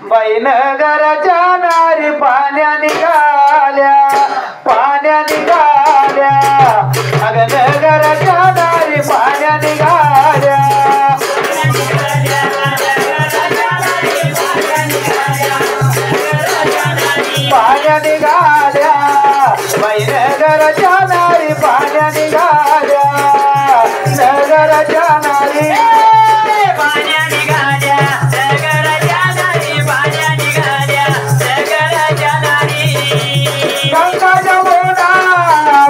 बाई नगरच्या नारी पाण्या निघाल्या पाण्या निघाल्या अग नगरच्या नारी पाण्या निघाल्या पाण्या निघाल्या बाई नगरच्या नारी पाण्या निघाल्या नगरच्या नारी पाण्या निघाल्या नगरच्या नारी पाण्या निघाल्या नगरच्या नारी गंगा जमुना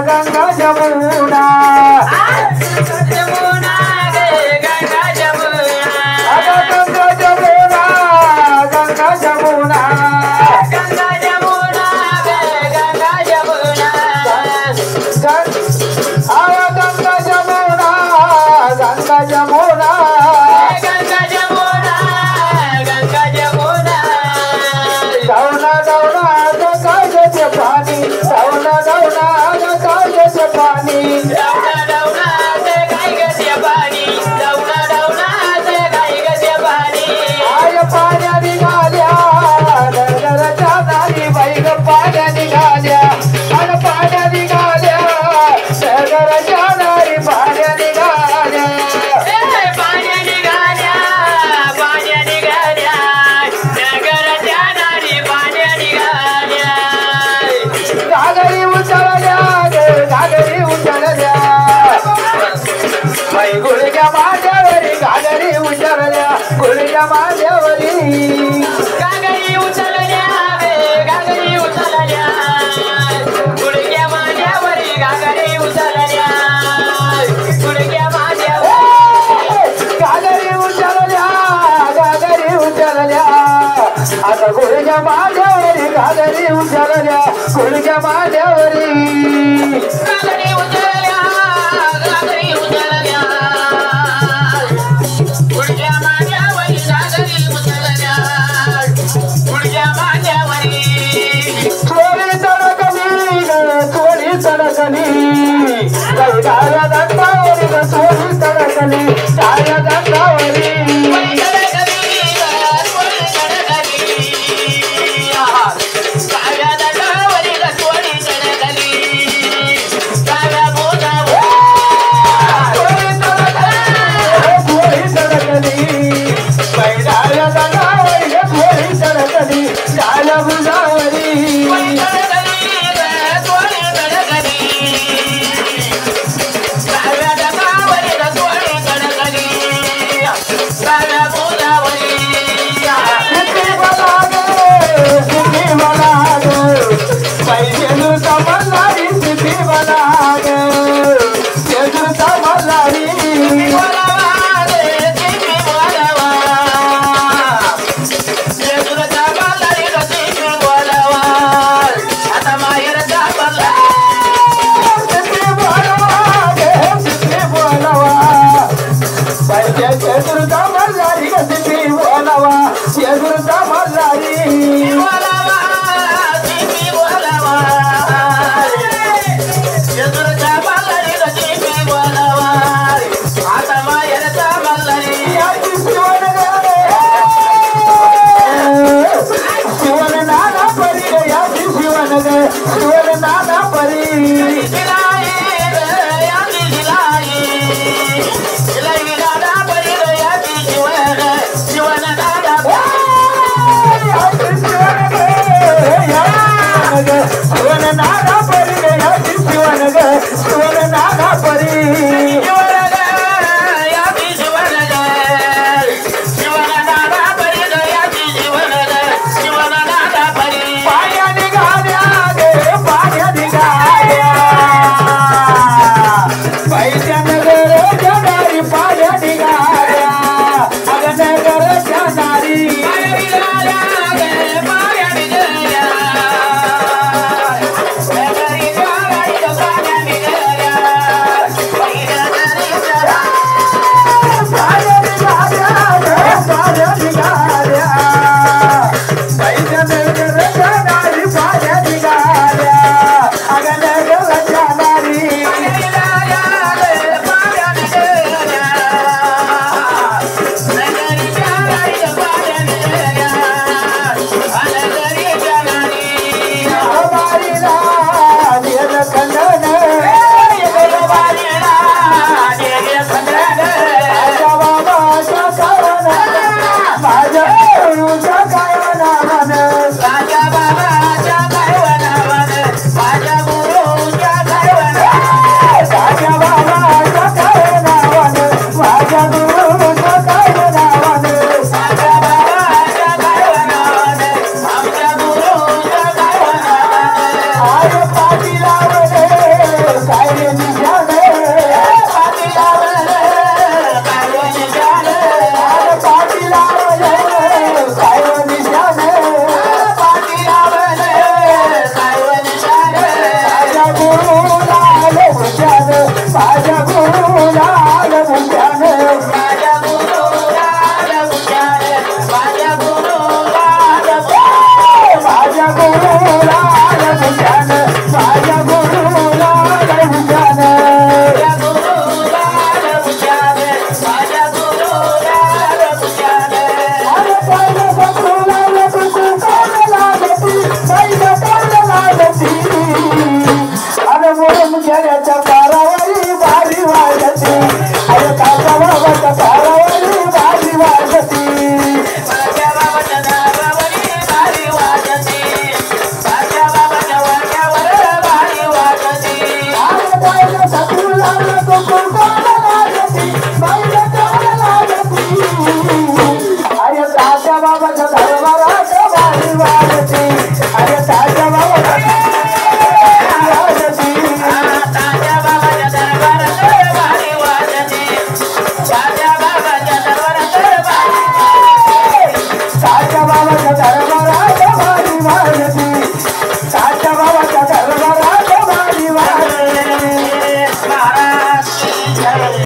गंगा जमुना जमुना गे गंगा जमुना अगं गंगा जमुना गंगा जमुना गंगा जमुना गे गंगा जमुना गंगा जमुना गंगा जमुना गंगा जमुना गंगा जमुना दौना दौना गंगाचे पाणी दौना दौना गंगाचे पाणी दौना दौना ते गाई गसे पाणी दौना दौना ते गाई गसे पाणी आय पाण्या निघाल्या नगरच्या नारी बाई ग पाण्या निघाल्या अन पाण्या निघाल्या नगरच्या नारी पाण्या निघाल्या पाण्या निघाल्या पाण्या निघाल्या नगरच्या नारी पाण्या निघाल्या घागरी उचलल्या घागरी उचलल्या बाई गुडघ्या माझ्यावरी घागरी उचलल्या गुडघ्या माझ्यावरी गागरी उचलल्या रे गागरी उचलल्या गुडघ्या माझ्यावरी गागरी उचलल्या गुडघ्या माझ्यावर घागरी उचलल्या घागरी उचलल्या आता गुडघ्या माझ्यावरी घागरी उचलल्या गुडघ्या माझ्यावरी गागरी उचलल्या गागरी उचलल्या गुडघ्या माझ्यावरी गागरी उचलल्या गुडघ्या माझ्यावरी थोडी तडकली थोडी तडकली गाया दंडावरी थोडी तडकली गाया दंडावरी माझ्या गुरुला मुख्याने